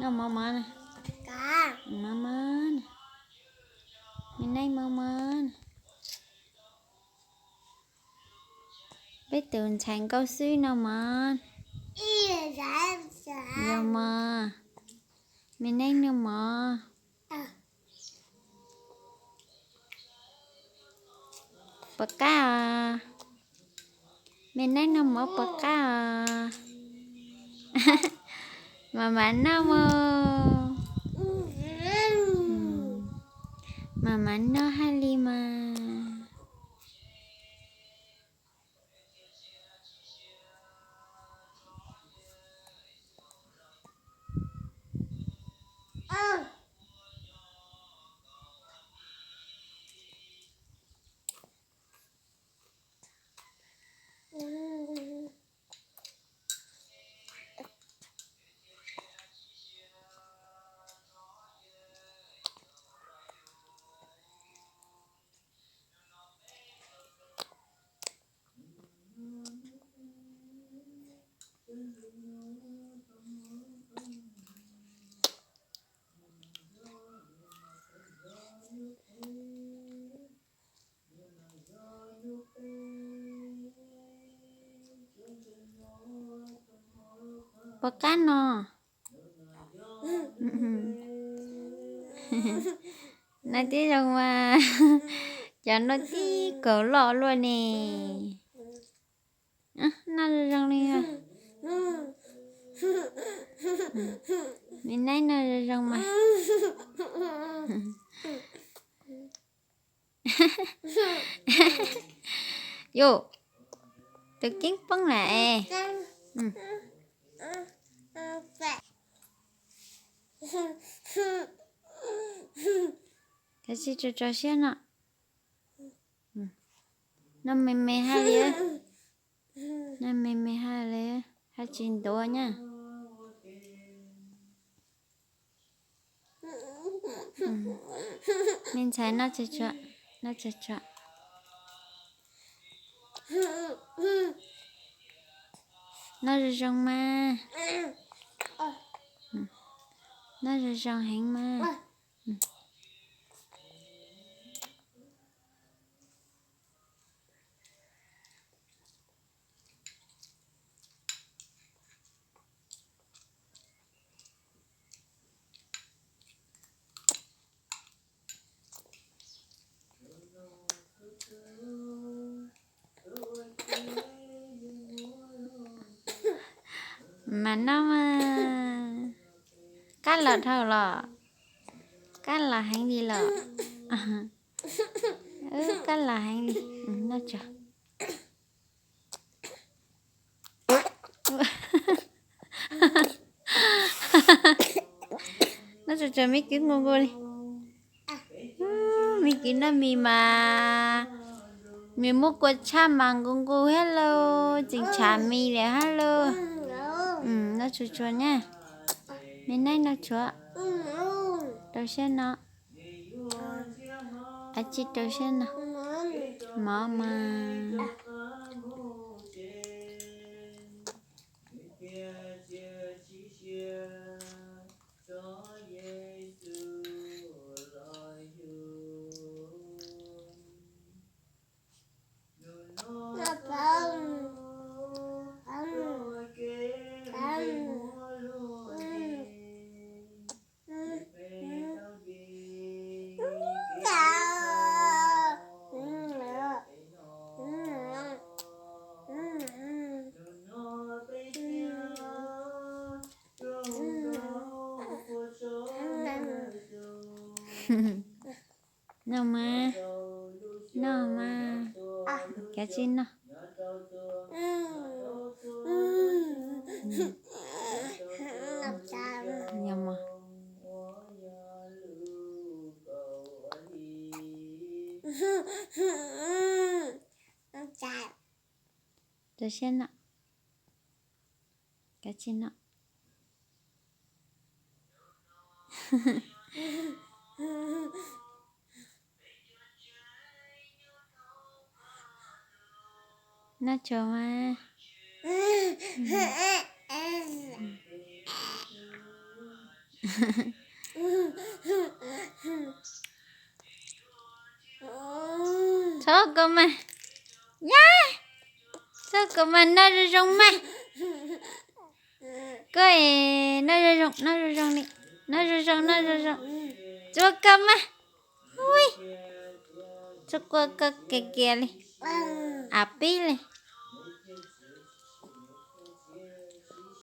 Nó mama nè. Mama nè. Mình đây mama nè. Bé tường thành câu suy nào mà. Giờ mà. Mình đây nữa mà. Bạc cá à. Mình đây nữa mà bạc cá à. Mama nó mơ. Mama nó Halima. Bạc cá nọ. Nói tí rồi mà. Cho nó tí cỡ lọ luôn nè. Nó răng đi à. Mình nói nó răng mà. Vô. Tôi kiến bắn lại. Cái gì cho xem nè. Nó mềm hai lẽ. Nó mềm hai lẽ. Hai chín độ nha. Mình thấy nó chợ. Nó chợ. Nó rong mà. Nó rong hẹn mà. Mà nó mà cá lợn thôi lọ cá là hành gì lọ cá là hành gì nó chờ nó chờ mấy cái ngu ngu đi mấy cái nó mì mà mì mua quạt cha mang ngu ngu hello chính trả mì để hello nó chờ nha mình này nó chờ đầu sen nó chị đầu sen nó mama no mà cái gì nó nhưng mà tôi xem nè cái gì nó nó chờ mà Cho cơ mà nhá cho cơ mà nó rồi rong mà cái nó rồi rong đi nó rồi rong cho cơ mà ui cho cơ cơ kia kia đi à pi đi